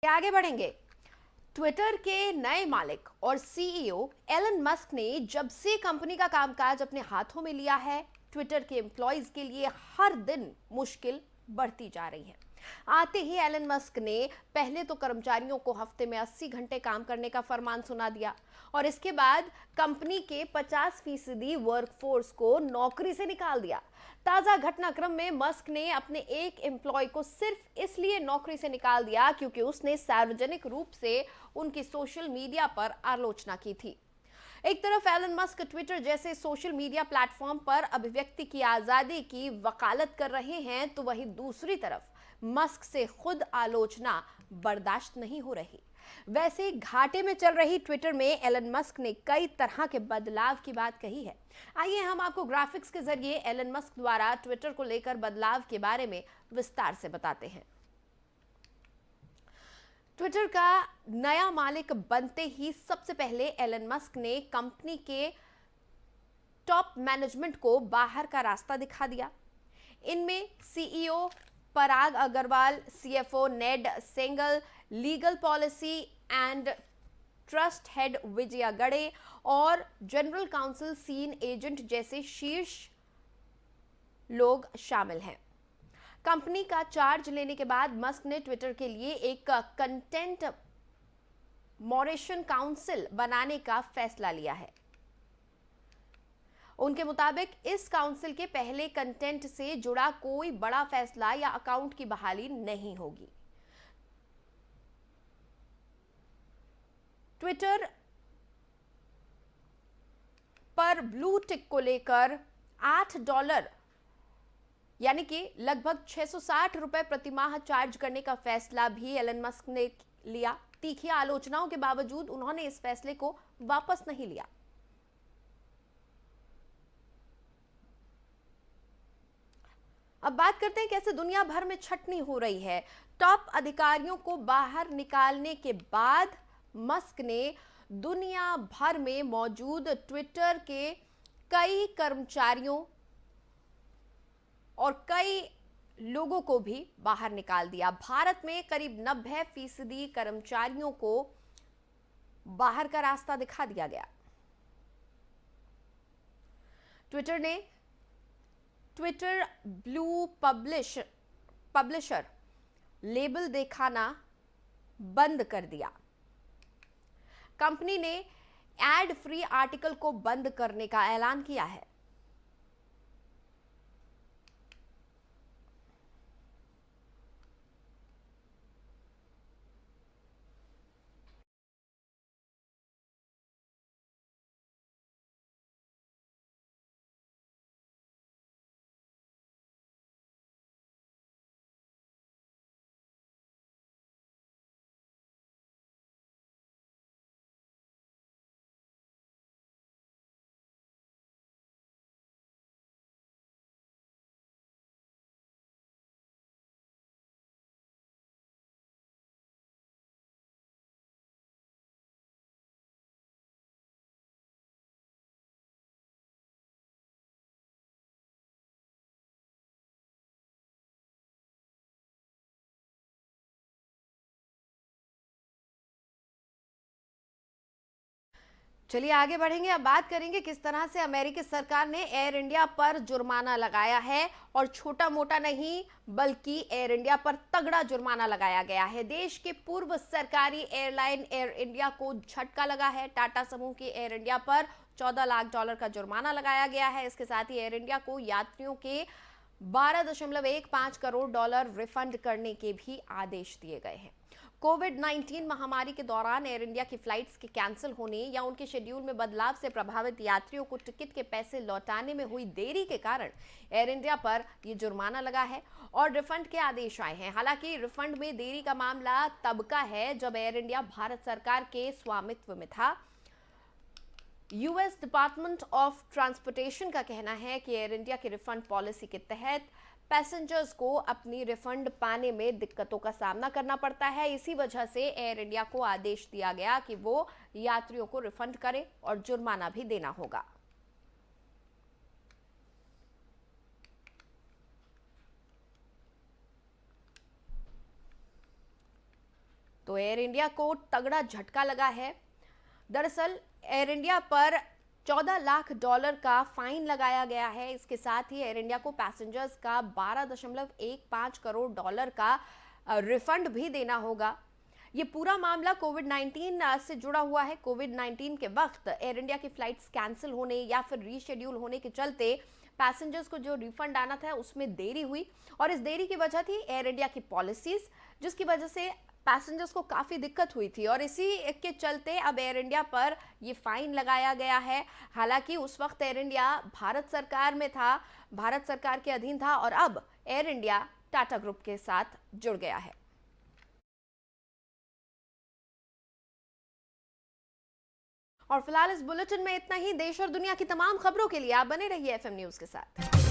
आगे बढ़ेंगे। ट्विटर के नए मालिक और सीईओ एलन मस्क ने जब से कंपनी का कामकाज अपने हाथों में लिया है, ट्विटर के एम्प्लॉयज के लिए हर दिन मुश्किल बढ़ती जा रही है। आते ही एलन मस्क ने पहले तो कर्मचारियों को हफ्ते में 80 घंटे काम करने का फरमान सुना दिया और इसके बाद कंपनी के 50% वर्कफोर्स को नौकरी से निकाल दिया। ताजा घटनाक्रम में मस्क ने अपने एक एम्प्लॉय को सिर्फ इसलिए नौकरी से निकाल दिया क्योंकि उसने सार्वजनिक रूप से उनकी सोशल मीडिया पर आलोचना की थी। एक तरफ एलन मस्क ट्विटर जैसे सोशल मीडिया प्लेटफॉर्म पर अभिव्यक्ति की आजादी की वकालत कर रहे हैं, तो वहीं दूसरी तरफ मस्क से खुद आलोचना बर्दाश्त नहीं हो रही। वैसे घाटे में चल रही ट्विटर में एलन मस्क ने कई तरह के बदलाव की बात कही है। आइए हम आपको ग्राफिक्स के जरिए एलन मस्क द्वारा ट्विटर को लेकर बदलाव के बारे में विस्तार से बताते हैं। ट्विटर का नया मालिक बनते ही सबसे पहले एलन मस्क ने कंपनी के टॉप मैनेजमेंट को बाहर का रास्ता दिखा दिया। इनमें CEO Parag Agrawal, CFO Ned Segal, legal policy and trust head Vijaya Gadde और जनरल काउंसिल सीन एजेंट जैसे शीर्ष लोग शामिल हैं। कंपनी का चार्ज लेने के बाद मस्क ने ट्विटर के लिए एक कंटेंट मॉडरेशन काउंसिल बनाने का फैसला लिया है। उनके मुताबिक इस काउंसिल के पहले कंटेंट से जुड़ा कोई बड़ा फैसला या अकाउंट की बहाली नहीं होगी। ट्विटर पर ब्लू टिक को लेकर $8 यानी कि लगभग 660 रुपए प्रति माह चार्ज करने का फैसला भी एलन मस्क ने लिया। तीखी आलोचनाओं के बावजूद उन्होंने इस फैसले को वापस नहीं लिया। अब बात करते हैं कैसे दुनिया भर में छटनी हो रही है। टॉप अधिकारियों को बाहर निकालने के बाद मस्क ने दुनिया भर में मौजूद ट्विटर के कई कर्मचारियों और कई लोगों को भी बाहर निकाल दिया। भारत में करीब 90% कर्मचारियों को बाहर का रास्ता दिखा दिया गया। ट्विटर ने ट्विटर ब्लू पब्लिशर लेबल दिखाना बंद कर दिया। कंपनी ने एड फ्री आर्टिकल को बंद करने का ऐलान किया है। चलिए आगे बढ़ेंगे। अब बात करेंगे किस तरह से अमेरिकी सरकार ने एयर इंडिया पर जुर्माना लगाया है, और छोटा मोटा नहीं बल्कि एयर इंडिया पर तगड़ा जुर्माना लगाया गया है। देश के पूर्व सरकारी एयरलाइन एयर इंडिया को झटका लगा है। टाटा समूह की एयर इंडिया पर $14 लाख का जुर्माना लगाया गया है। इसके साथ ही एयर इंडिया को यात्रियों के $12.15 करोड़ रिफंड करने के भी आदेश दिए गए हैं। कोविड-19 महामारी के दौरान एयर इंडिया की फ्लाइट्स के कैंसिल होने या उनके शेड्यूल में बदलाव से प्रभावित यात्रियों को टिकट के पैसे लौटाने में हुई देरी के कारण एयर इंडिया पर यह जुर्माना लगा है और रिफंड के आदेश आए हैं। हालांकि रिफंड में देरी का मामला तब का है जब एयर इंडिया भारत सरकार के स्वामित्व में था। यूएस डिपार्टमेंट ऑफ ट्रांसपोर्टेशन का कहना है कि एयर इंडिया की रिफंड पॉलिसी के तहत पैसेंजर्स को अपनी रिफंड पाने में दिक्कतों का सामना करना पड़ता है। इसी वजह से एयर इंडिया को आदेश दिया गया कि वो यात्रियों को रिफंड करे और जुर्माना भी देना होगा। तो एयर इंडिया को तगड़ा झटका लगा है। दरअसल एयर इंडिया पर 14 लाख डॉलर का फाइन लगाया गया है। इसके साथ ही एयर इंडिया को पैसेंजर्स का 12.15 करोड़ डॉलर का रिफंड भी देना होगा। ये पूरा मामला कोविड-19 से जुड़ा हुआ है। कोविड-19 के वक्त एयर इंडिया की फ्लाइट्स कैंसिल होने या फिर रीशेड्यूल होने के चलते पैसेंजर्स को जो रिफंड आना था उसमें देरी हुई, और इस देरी की वजह थी एयर इंडिया की पॉलिसीज, जिसकी वजह से पैसेंजर्स को काफ़ी दिक्कत हुई थी, और इसी के चलते अब एयर इंडिया पर ये फाइन लगाया गया है। हालांकि उस वक्त एयर इंडिया भारत सरकार में था, भारत सरकार के अधीन था, और अब एयर इंडिया टाटा ग्रुप के साथ जुड़ गया है। और फिलहाल इस बुलेटिन में इतना ही। देश और दुनिया की तमाम खबरों के लिए आप बने रहिए एफएम न्यूज के साथ।